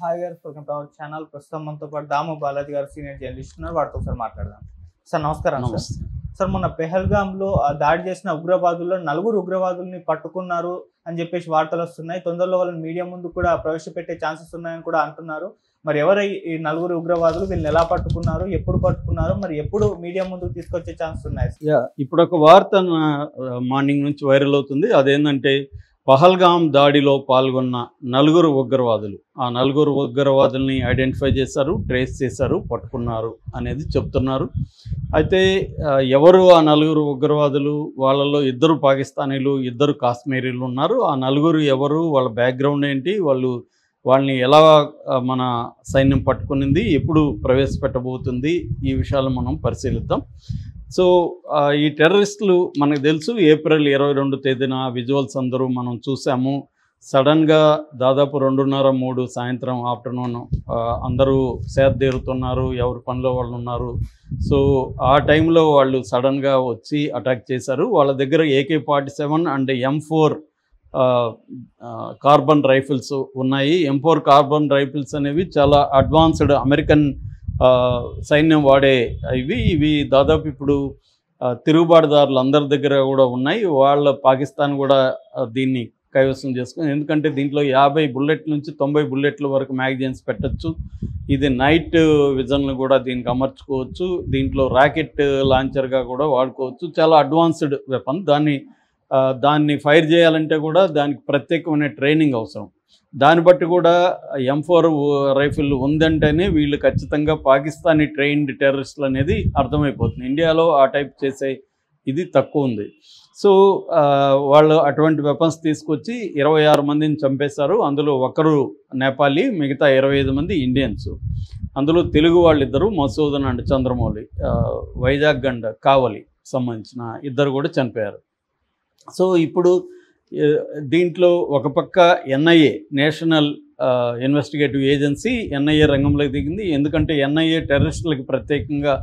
Hi గారు, welcome to our channel. ప్రస్తుతం మనతో పాటు దాము బాలాజీ గారు సీనియర్ జర్నలిస్ట్ ఉన్నారు. వాటితో ఒకసారి మాట్లాడదాం. సార్ నమస్కారం. సార్ మొన్న పెహల్గాంలో దాడి చేసిన ఉగ్రవాదుల్లో 4 ఉగ్రవాదుల్ని పట్టుకున్నారు అని చెప్పేసి వార్తలు వస్తున్నాయి. తొందరలో వాళ్ళని మీడియా ముందు కూడా ప్రవేశపెట్టే ఛాన్సెస్ ఉన్నాయని కూడా అంటున్నారు. మరి ఎవరై ఈ 4 ఉగ్రవాదులు, వీళ్ళని ఎలా పట్టుకున్నారు, ఎప్పుడు పట్టుకున్నారు, మరి ఎప్పుడు మీడియా ముందుకు తీసుకొచ్చే ఛాన్సెస్ ఉన్నాయి? ఇప్పుడు ఒక వార్త మార్నింగ్ నుంచి వైరల్ అవుతుంది. అదేంటంటే పహల్గాం దాడిలో పాల్గొన్న 4 ఉగ్రవాదులు, ఆ 4 ఉగ్రవాదుల్ని ఐడెంటిఫై చేశారు, ట్రేస్ చేశారు, పట్టుకున్నారు అనేది చెప్తున్నారు. అయితే ఎవరు ఆ 4 ఉగ్రవాదులు? వాళ్ళలో 2 పాకిస్తానీలు, 2 కాశ్మీరీలు ఉన్నారు. ఆ 4 ఎవరు, వాళ్ళ బ్యాక్గ్రౌండ్ ఏంటి, వాళ్ళని ఎలా మన సైన్యం పట్టుకునింది, ఎప్పుడు ప్రవేశపెట్టబోతుంది, ఈ విషయాలు మనం పరిశీలిద్దాం. సో ఈ టెర్రరిస్టులు మనకు తెలుసు. ఏప్రిల్ 22 తేదీన విజువల్స్ అందరూ మనం చూసాము. సడన్గా దాదాపు 2:30-3 సాయంత్రం ఆఫ్టర్నూన్ అందరూ సేదతీరుతున్నారు, ఎవరి పనిలో వాళ్ళు ఉన్నారు. సో ఆ టైంలో వాళ్ళు సడన్గా వచ్చి అటాక్ చేశారు. వాళ్ళ దగ్గర AK-47 and M4 carbon rifles ఉన్నాయి. M4 కార్బన్ రైఫిల్స్ అనేవి చాలా అడ్వాన్స్డ్ అమెరికన్ సైన్యం వాడే ఇవి దాదాపు ఇప్పుడు తిరుగుబాటుదారులు అందరి దగ్గర కూడా ఉన్నాయి. పాకిస్తాన్ కూడా దీన్ని కైవసం చేసుకుని, ఎందుకంటే దీంట్లో 50 బుల్లెట్ల నుంచి 90 బుల్లెట్ల వరకు మ్యాగజైన్స్ పెట్టచ్చు. ఇది నైట్ విజన్లు కూడా దీనికి అమర్చుకోవచ్చు. దీంట్లో రాకెట్ లాంచర్గా కూడా వాడుకోవచ్చు. చాలా అడ్వాన్స్డ్ వెపన్. దాన్ని ఫైర్ చేయాలంటే కూడా దానికి ప్రత్యేకమైన ట్రైనింగ్ అవసరం. దాన్ని బట్టి కూడా M4 రైఫిల్ ఉందంటేనే వీళ్ళు ఖచ్చితంగా పాకిస్తానీ ట్రైన్డ్ టెర్రరిస్టులు అనేది అర్థమైపోతుంది. ఇండియాలో ఆ టైప్ చేసే ఇది తక్కువ ఉంది. సో వాళ్ళు అటువంటి వెపన్స్ తీసుకొచ్చి 26 మందిని చంపేశారు. అందులో 1 నేపాలీ, మిగతా 25 మంది ఇండియన్స్. అందులో తెలుగు వాళ్ళు 2, మసూదన్ అండ్ చంద్రమౌళి, వైజాగ్ అండ్ కావలి సంబంధించిన 2 కూడా చనిపోయారు. సో ఇప్పుడు దీంట్లో ఒక పక్క NIA, national investigative agency, NIA రంగంలోకి దిగింది. ఎందుకంటే NIA టెర్రరిస్టులకి ప్రత్యేకంగా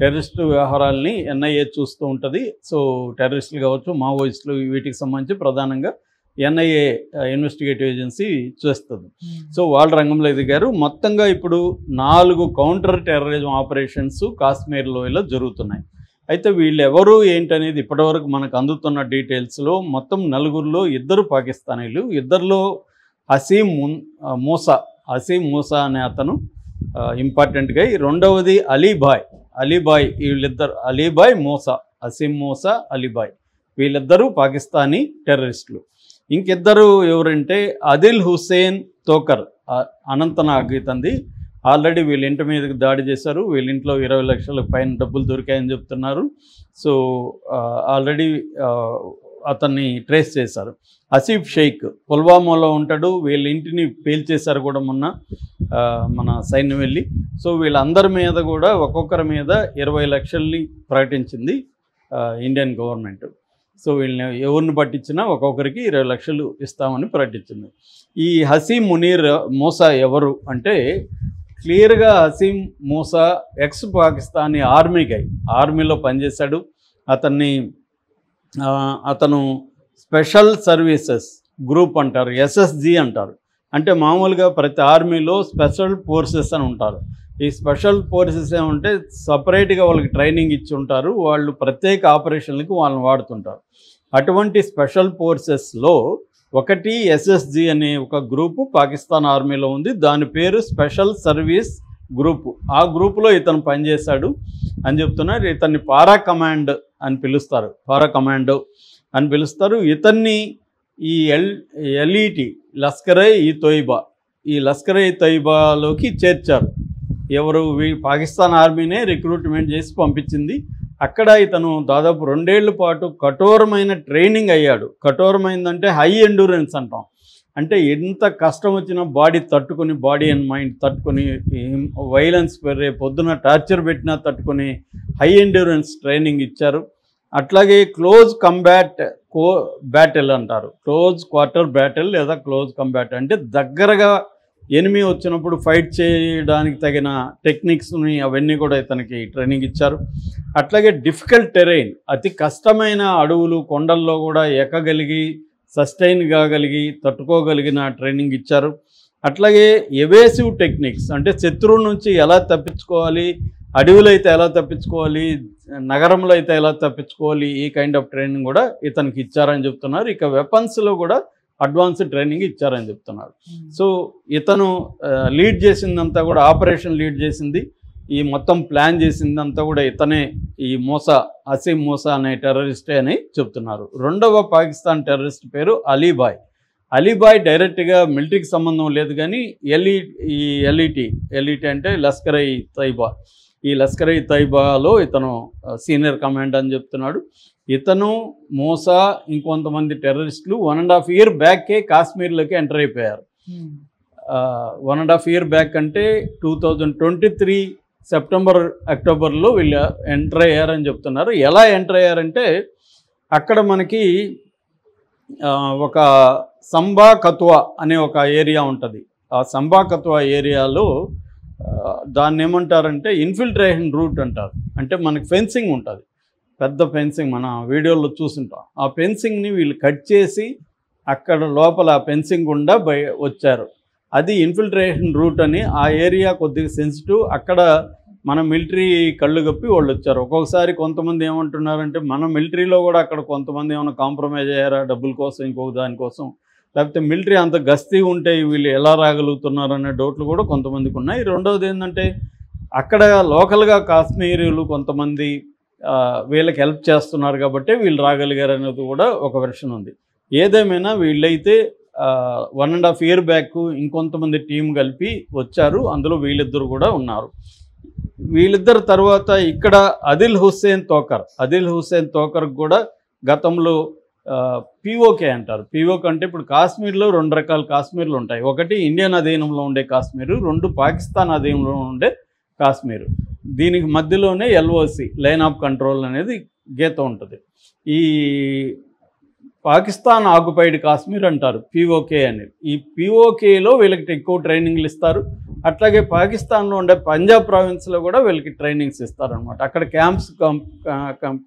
టెర్రరిస్టు వ్యవహారాలని NIA చూస్తూ ఉంటుంది. సో టెర్రరిస్టులు కావచ్చు, మావోయిస్టులు, వీటికి సంబంధించి ప్రధానంగా NIA ఇన్వెస్టిగేటివ్ ఏజెన్సీ చేస్తుంది. సో వాళ్ళ రంగంలో దిగారు. మొత్తంగా ఇప్పుడు 4 కౌంటర్ టెర్రరిజం ఆపరేషన్స్ కాశ్మీర్ లోయలో జరుగుతున్నాయి. అయితే వీళ్ళు ఎవరు ఏంటనేది ఇప్పటివరకు మనకు అందుతున్న డీటెయిల్స్లో మొత్తం 4లో 2 పాకిస్తానీలు, 2లో హసీం మూసా అనే అతను ఇంపార్టెంట్గా, రెండవది అలీబాయ్ వీళ్ళిద్దరు, హసీం మూసా, అలీబాయ్ వీళ్ళిద్దరూ పాకిస్తానీ టెర్రరిస్టులు. ఇంకిద్దరు ఎవరంటే ఆదిల్ హుసేన్ తోకర్, అనంతనాగ్ ఇతంది. ఆల్రెడీ వీళ్ళ ఇంటి మీదకి దాడి చేశారు. వీళ్ళ ఇంట్లో 20 లక్షల పైన డబ్బులు దొరికాయని చెప్తున్నారు. సో ఆల్రెడీ అతన్ని ట్రేస్ చేశారు. ఆసిఫ్ షేక్ పుల్వామాలో ఉంటాడు. వీళ్ళ ఇంటిని పేల్చేశారు కూడా మన సైన్యం వెళ్ళి. సో వీళ్ళందరి మీద కూడా ఒక్కొక్కరి మీద 20 లక్షల్ని ప్రకటించింది ఇండియన్ గవర్నమెంట్. సో వీళ్ళని ఎవరిని పట్టించినా ఒక్కొక్కరికి 20 లక్షలు ఇస్తామని ప్రకటించింది. ఈ హసీం మూసా ఎవరు అంటే, క్లియర్గా హసీం మూసా ఎక్స్ పాకిస్తానీ ఆర్మీలో పనిచేశాడు. అతను స్పెషల్ సర్వీసెస్ గ్రూప్ అంటారు, SSG అంటారు. అంటే మామూలుగా ప్రతి ఆర్మీలో స్పెషల్ ఫోర్సెస్ అని ఉంటారు. ఈ స్పెషల్ ఫోర్సెస్ ఏమంటే సపరేట్గా వాళ్ళకి ట్రైనింగ్ ఇచ్చి ఉంటారు. వాళ్ళు ప్రత్యేక ఆపరేషన్లకు వాళ్ళని వాడుతుంటారు. అటువంటి స్పెషల్ ఫోర్సెస్లో ఒకటి SSG అనే ఒక గ్రూపు పాకిస్తాన్ ఆర్మీలో ఉంది. దాని పేరు స్పెషల్ సర్వీస్ గ్రూపు. ఆ గ్రూపులో ఇతను పనిచేశాడు అని చెప్తున్నారు. ఇతన్ని పారా కమాండో అని పిలుస్తారు. ఇతన్ని ఈ LET లష్కర్-ఇ-తోయిబాలోకి చేర్చారు. ఎవరు? పాకిస్తాన్ ఆర్మీనే రిక్రూట్మెంట్ చేసి పంపించింది. అక్కడ ఇతను దాదాపు 2 ఏళ్ల పాటు కఠోరమైన ట్రైనింగ్ అయ్యాడు. కఠోరమైందంటే హై ఎండ్యూరెన్స్ అంటాం. అంటే ఎంత కష్టం వచ్చినా బాడీ అండ్ మైండ్ తట్టుకొని, వైలెన్స్ పొద్దున టార్చర్ పెట్టినా తట్టుకొని హై ఎండ్యూరెన్స్ ట్రైనింగ్ ఇచ్చారు. అట్లాగే క్లోజ్ బ్యాటిల్ అంటారు. క్లోజ్ క్వార్టర్ బ్యాటిల్ లేదా క్లోజ్ కంబాట్ అంటే దగ్గరగా ఎనిమి వచ్చినప్పుడు ఫైట్ చేయడానికి తగిన టెక్నిక్స్ని అవన్నీ కూడా ఇతనికి ట్రైనింగ్ ఇచ్చారు. అట్లాగే డిఫికల్ట్ టెరైన్, అతి కష్టమైన అడవులు, కొండల్లో కూడా ఎక్కగలిగి సస్టైన్ కాగలిగి తట్టుకోగలిగిన ట్రైనింగ్ ఇచ్చారు. అట్లాగే ఎవేసివ్ టెక్నిక్స్, అంటే శత్రువు నుంచి ఎలా తప్పించుకోవాలి, అడవిలో అయితే ఎలా తప్పించుకోవాలి, నగరంలో అయితే ఎలా తప్పించుకోవాలి, ఈ కైండ్ ఆఫ్ ట్రైనింగ్ కూడా ఇతనికి ఇచ్చారని చెప్తున్నారు. ఇక వెపన్స్లో కూడా అడ్వాన్స్డ్ ట్రైనింగ్ ఇచ్చారని చెప్తున్నారు. సో ఇతను లీడ్ చేసిందంతా కూడా, ఆపరేషన్ లీడ్ చేసింది, ఈ మొత్తం ప్లాన్ చేసిందంతా కూడా ఇతనే, ఈ అసీం మూసా అనే టెర్రరిస్టే అని చెప్తున్నారు. రెండవ పాకిస్తాన్ టెర్రరిస్ట్ పేరు అలీబాయ్ డైరెక్ట్గా మిలిటరీకి సంబంధం లేదు, కానీ ఎల్ఈటీ అంటే లష్కర్-ఇ-తైబా, ఈ లష్కర్-ఇ-తైబాలో ఇతను సీనియర్ కమాండర్ అని చెప్తున్నాడు. ఇతను మూసా ఇంకొంతమంది టెర్రరిస్టులు 1.5 year బ్యాకే కాశ్మీర్లోకి ఎంటర్ అయిపోయారు. 1.5 year బ్యాక్ అంటే 2023 సెప్టెంబర్ అక్టోబర్లో వీళ్ళు ఎంటర్ అయ్యారని చెప్తున్నారు. ఎలా ఎంటర్ అయ్యారంటే అక్కడ మనకి ఒక సంబా కత్వా అనే ఒక ఏరియా ఉంటుంది. ఆ సంబా కత్వా ఏరియాలో దాన్ని ఏమంటారంటే ఇన్ఫిల్ట్రేషన్ రూట్ అంటారు. అంటే మనకి ఫెన్సింగ్ ఉంటుంది, పెద్ద ఫెన్సింగ్, మన వీడియోలో చూసుంటాం. ఆ ఫెన్సింగ్ని వీళ్ళు కట్ చేసి అక్కడ లోపల ఫెన్సింగ్ గుండా వచ్చారు. అది ఇన్ఫిల్ట్రేషన్ రూట్ అని. ఆ ఏరియా కొద్దిగా సెన్సిటివ్, అక్కడ మన మిలిటరీ కళ్ళు కప్పి వాళ్ళు వచ్చారు. ఒక్కొక్కసారి కొంతమంది ఏమంటున్నారంటే మన మిలిటరీలో కూడా అక్కడ కొంతమంది ఏమైనా కాంప్రమైజ్ అయ్యారా డబ్బుల కోసం, ఇంకొక దానికోసం, లేకపోతే మిలిటరీ అంత గస్తీ ఉంటే వీళ్ళు ఎలా రాగలుగుతున్నారు అనే డౌట్లు కూడా కొంతమందికి ఉన్నాయి. రెండవది ఏంటంటే అక్కడ లోకల్గా కాశ్మీరీలు కొంతమంది వీళ్ళకి హెల్ప్ చేస్తున్నారు కాబట్టి వీళ్ళు రాగలిగారు అనేది కూడా ఒక వెర్షన్ ఉంది. ఏదేమైనా వీళ్ళైతే 1.5 year బ్యాక్ ఇంకొంతమంది టీం కలిపి వచ్చారు, అందులో వీళ్ళిద్దరు కూడా ఉన్నారు. వీళ్ళిద్దరు తర్వాత ఇక్కడ అదిల్ హుస్సేన్ తోకర్ కూడా గతంలో పీఓకే అంటారు. పీఓకే అంటే ఇప్పుడు కాశ్మీర్లో 2 రకాల కాశ్మీర్లు ఉంటాయి. ఒకటి ఇండియన్ అధీనంలో ఉండే కాశ్మీరు, 2 పాకిస్తాన్ అధీనంలో ఉండే కాశ్మీరు. దీనికి మధ్యలోనే ఎల్ఓసి, లైన్ ఆఫ్ కంట్రోల్ అనేది గీత ఉంటుంది. ఈ పాకిస్తాన్ ఆక్యుపైడ్ కాశ్మీర్ అంటారు పీఓకే అనేది. ఈ పీఓకేలో వీళ్ళకి ఎక్కువ ట్రైనింగ్లు ఇస్తారు. అట్లాగే పాకిస్తాన్లో ఉండే పంజాబ్ ప్రావిన్స్లో కూడా వీళ్ళకి ట్రైనింగ్స్ ఇస్తారనమాట. అక్కడ క్యాంప్స్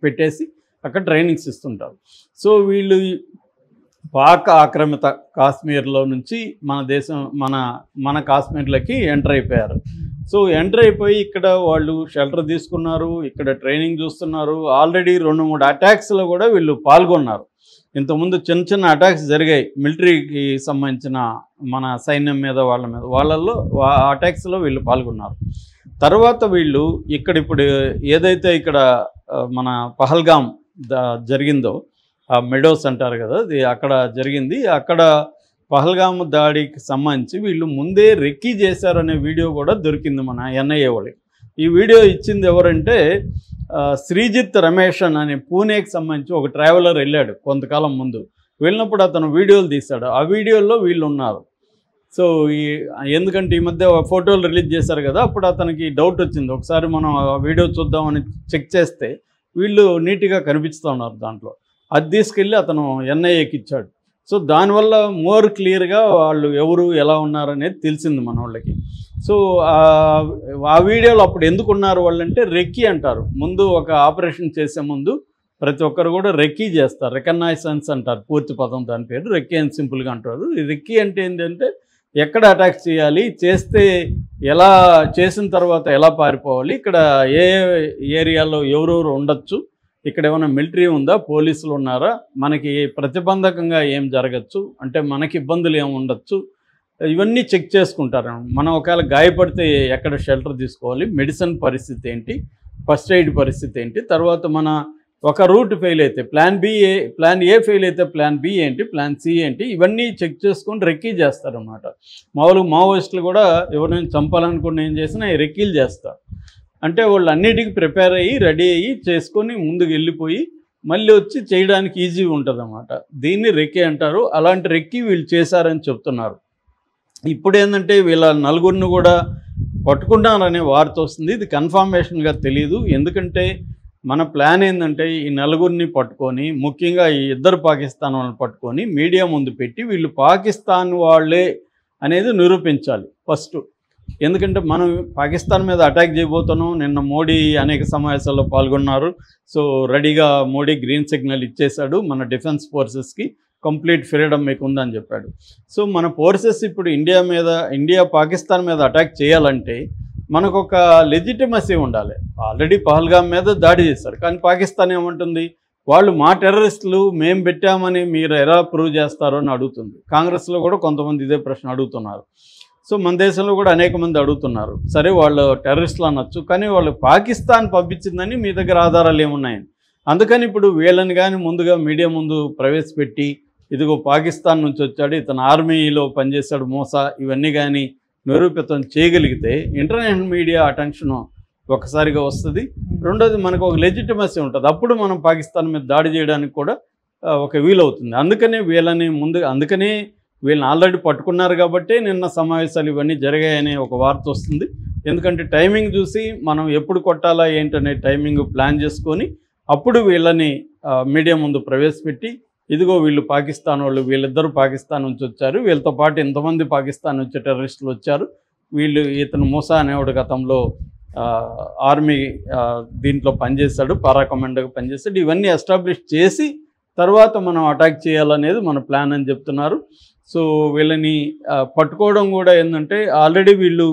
పెట్టేసి అక్కడ ట్రైనింగ్స్ ఇస్తుంటారు. సో వీళ్ళు పాక్ ఆక్రమిత కాశ్మీర్లో నుంచి మన కాశ్మీర్లకి ఎంటర్ అయిపోయారు. సో ఎంటర్ అయిపోయి ఇక్కడ వాళ్ళు షెల్టర్ తీసుకున్నారు, ఇక్కడ ట్రైనింగ్ చూస్తున్నారు. ఆల్రెడీ 2-3 అటాక్స్లో కూడా వీళ్ళు పాల్గొన్నారు. ఇంతకుముందు చిన్న అటాక్స్ జరిగాయి మిలిటరీకి సంబంధించిన, మన సైన్యం మీద, వాళ్ళల్లో ఆ అటాక్స్లో వీళ్ళు పాల్గొన్నారు. తర్వాత వీళ్ళు ఇప్పుడు ఏదైతే ఇక్కడ మన పహల్గామ్ జరిగిందో, ఆ మెడోస్ అంటారు కదా, అది అక్కడ జరిగింది. అక్కడ పహల్గామ్ దాడికి సంబంధించి వీళ్ళు ముందే రెక్కీ చేశారనే వీడియో కూడా దొరికింది మన ఎన్ఐఏ వాళ్ళకి. ఈ వీడియో ఇచ్చింది ఎవరంటే శ్రీజిత్ రమేషన్ అనే పూణేకి సంబంధించి ఒక ట్రావెలర్ వెళ్ళాడు కొంతకాలం ముందు. వెళ్ళినప్పుడు అతను వీడియోలు తీశాడు. ఆ వీడియోలో వీళ్ళు ఉన్నారు. సో ఎందుకంటే ఈ మధ్య ఫోటోలు రిలీజ్ చేశారు కదా, అప్పుడు అతనికి డౌట్ వచ్చింది. ఒకసారి మనం ఆ వీడియో చూద్దామని చెక్ చేస్తే వీళ్ళు నీట్గా కనిపిస్తూ ఉన్నారు దాంట్లో. అది తీసుకెళ్ళి అతను ఎన్ఐఏకి ఇచ్చాడు. సో దానివల్ల మోర్ క్లియర్గా వాళ్ళు ఎవరు ఎలా ఉన్నారనేది తెలిసింది మన వాళ్ళకి. సో ఆ వీడియోలో అప్పుడు ఎందుకు ఉన్నారు వాళ్ళంటే రెక్కీ అంటారు. ముందు ఒక ఆపరేషన్ చేసే ముందు ప్రతి ఒక్కరు కూడా రెక్కీ చేస్తారు, రికగ్నైజెన్స్ అంటారు పూర్తి పదం, దాని పేరు రెక్కీ అని సింపుల్గా అంటారు. ఈ రెక్కీ అంటే ఏంటంటే ఎక్కడ అటాక్ చేయాలి, చేస్తే ఎలా, చేసిన తర్వాత ఎలా పారిపోవాలి, ఇక్కడ ఏ ఏరియాలో ఎవరెవరు ఉండొచ్చు, ఇక్కడ ఏమైనా మిలిటరీ ఉందా, పోలీసులు ఉన్నారా, మనకి ప్రతిబంధకంగా ఏం జరగచ్చు, అంటే మనకి ఇబ్బందులు ఏమి ఉండొచ్చు, ఇవన్నీ చెక్ చేసుకుంటారు. మనం ఒకవేళ గాయపడితే ఎక్కడ షెల్టర్ తీసుకోవాలి, మెడిసిన్ పరిస్థితి ఏంటి, ఫస్ట్ ఎయిడ్ పరిస్థితి ఏంటి, తర్వాత మన ఒక రూట్ ఫెయిల్ అయితే ప్లాన్ ఏ ఫెయిల్ అయితే ప్లాన్ బి ఏంటి, ప్లాన్ సి ఏంటి, ఇవన్నీ చెక్ చేసుకొని రెక్కీ చేస్తారన్నమాట. మామూలుగా మావోయిస్టులు కూడా ఎవరైనా చంపాలనుకుని ఏం చేసినా రెక్కీలు చేస్తారు. అంటే వాళ్ళు అన్నిటికీ ప్రిపేర్ అయ్యి రెడీ అయ్యి చేసుకొని ముందుకు వెళ్ళిపోయి మళ్ళీ వచ్చి చేయడానికి ఈజీగా ఉంటుంది అన్నమాట. దీన్ని రెక్కీ అంటారు. అలాంటి రెక్కీ వీళ్ళు చేశారని చెప్తున్నారు. ఇప్పుడు ఏంటంటే వీళ్ళ నలుగురిని కూడా పట్టుకున్నారనే వార్త వస్తుంది. ఇది కన్ఫర్మేషన్గా తెలియదు. ఎందుకంటే మన ప్లాన్ ఏంటంటే ఈ నలుగురిని పట్టుకొని, ముఖ్యంగా ఈ 2 పాకిస్తాన్ వాళ్ళని పట్టుకొని మీడియా ముందు పెట్టి వీళ్ళు పాకిస్తాన్ వాళ్ళే అనేది నిరూపించాలి ఫస్ట్. ఎందుకంటే మనం పాకిస్తాన్ మీద అటాక్ చేయబోతున్నాం. నిన్న మోడీ అనేక సమావేశాల్లో పాల్గొన్నారు. సో రెడీగా మోడీ గ్రీన్ సిగ్నల్ ఇచ్చేశాడు మన డిఫెన్స్ ఫోర్సెస్కి. కంప్లీట్ ఫ్రీడమ్ మీకు ఉందని చెప్పాడు. సో మన ఫోర్సెస్ ఇప్పుడు ఇండియా పాకిస్తాన్ మీద అటాక్ చేయాలంటే మనకు ఒక లెజిటిమసీ ఉండాలి. ఆల్రెడీ పహల్గాం మీద దాడి చేశారు, కానీ పాకిస్తాన్ ఏమంటుంది, వాళ్ళు మా టెర్రరిస్టులు మేము పెట్టామని మీరు ఎలా ప్రూవ్ చేస్తారో అని అడుగుతుంది. కాంగ్రెస్లో కూడా కొంతమంది ఇదే ప్రశ్న అడుగుతున్నారు. సో మన దేశంలో కూడా అనేక మంది అడుగుతున్నారు, సరే వాళ్ళు టెర్రరిస్టులు అనొచ్చు, కానీ వాళ్ళు పాకిస్తాన్ పంపించిందని మీ దగ్గర ఆధారాలు ఏమున్నాయని. అందుకని ఇప్పుడు వీళ్ళని కానీ ముందుగా మీడియా ముందు ప్రవేశపెట్టి, ఇదిగో పాకిస్తాన్ నుంచి వచ్చాడు, ఇతను ఆర్మీలో పనిచేశాడు మోసా, ఇవన్నీ కానీ నిరూపితం చేయగలిగితే ఇంటర్నేషనల్ మీడియా అటెన్షన్ ఒకసారిగా వస్తుంది. రెండోది మనకు ఒక లెజిటిమసీ ఉంటుంది, అప్పుడు మనం పాకిస్తాన్ మీద దాడి చేయడానికి కూడా ఒక వీలవుతుంది. అందుకనే వీళ్ళని ఆల్రెడీ పట్టుకున్నారు కాబట్టి నిన్న సమావేశాలు ఇవన్నీ జరిగాయనే ఒక వార్త వస్తుంది. ఎందుకంటే టైమింగ్ చూసి మనం ఎప్పుడు కొట్టాలా ఏంటనే టైమింగ్ ప్లాన్ చేసుకొని అప్పుడు వీళ్ళని మీడియా ముందు ప్రవేశపెట్టి, ఇదిగో వీళ్ళు పాకిస్తాన్ వాళ్ళు, వీళ్ళిద్దరూ పాకిస్తాన్ నుంచి వచ్చారు, వీళ్ళతో పాటు ఇంతమంది పాకిస్తాన్ నుంచి టెర్రరిస్టులు వచ్చారు, ఇతను మూసా అనేవాడు గతంలో ఆర్మీ దీంట్లో పనిచేశాడు, పారా కమాండర్గా పనిచేశాడు, ఇవన్నీ ఎస్టాబ్లిష్ చేసి తర్వాత మనం అటాక్ చేయాలనేది మన ప్లాన్ అని చెప్తున్నారు. సో వీళ్ళని పట్టుకోవడం కూడా ఏంటంటే, ఆల్రెడీ వీళ్ళు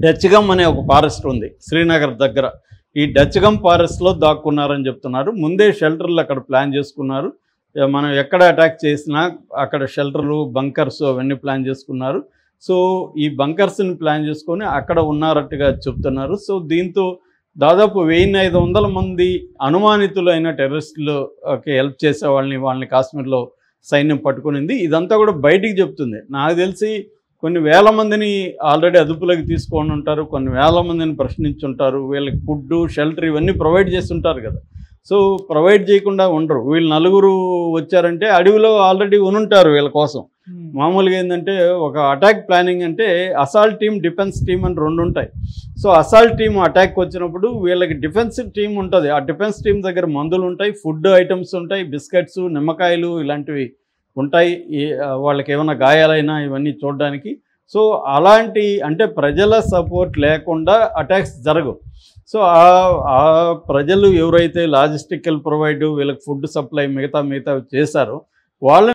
డచ్గమ్ అనే ఒక ఫారెస్ట్ ఉంది శ్రీనగర్ దగ్గర, ఈ డచ్గమ్ ఫారెస్ట్లో దాక్కున్నారని చెప్తున్నారు. ముందే షెల్టర్లు అక్కడ ప్లాన్ చేసుకున్నారు, మనం ఎక్కడ అటాక్ చేసినా అక్కడ షెల్టర్లు, బంకర్స్ అవన్నీ ప్లాన్ చేసుకున్నారు. సో ఈ బంకర్స్ని ప్లాన్ చేసుకొని అక్కడ ఉన్నారట్టుగా చెప్తున్నారు. సో దీంతో దాదాపు 1500 మంది అనుమానితులైన టెర్రరిస్టులకి హెల్ప్ చేసే వాళ్ళని కాశ్మీర్లో సైన్యం పట్టుకునింది. ఇదంతా కూడా బయటికి చెప్తుంది. నాకు తెలిసి కొన్ని వేల మందిని ఆల్రెడీ అదుపులోకి తీసుకొని ఉంటారు, కొన్ని వేల మందిని ప్రశ్నించుంటారు, వీళ్ళకి ఫుడ్, షెల్టర్ ఇవన్నీ ప్రొవైడ్ చేస్తుంటారు కదా. సో ప్రొవైడ్ చేయకుండా ఉండరు. వీళ్ళు 4 వచ్చారంటే అడవిలో ఆల్రెడీ ఉనుంటారు వీళ్ళ కోసం. మామూలుగా ఏంటంటే ఒక అటాక్ ప్లానింగ్ అంటే అసాల్ట్ టీమ్, డిఫెన్స్ టీమ్ అని 2 ఉంటాయి. సో అసాల్ట్ టీమ్ అటాక్ వచ్చినప్పుడు వీళ్ళకి డిఫెన్స్ టీం ఉంటుంది. ఆ డిఫెన్స్ టీం దగ్గర మందులు ఉంటాయి, ఫుడ్ ఐటమ్స్ ఉంటాయి, బిస్కెట్స్, నిమ్మకాయలు ఇలాంటివి ఉంటాయి, వాళ్ళకి ఏమైనా గాయాలైనా ఇవన్నీ చూడడానికి. సో అలాంటి అంటే ప్రజల సపోర్ట్ లేకుండా అటాక్స్ జరగవు. సో ఆ ప్రజలు ఎవరైతే లాజిస్టికల్ ప్రొవైడ్, వీళ్ళకి ఫుడ్ సప్లై మిగతా చేశారో వాళ్ళ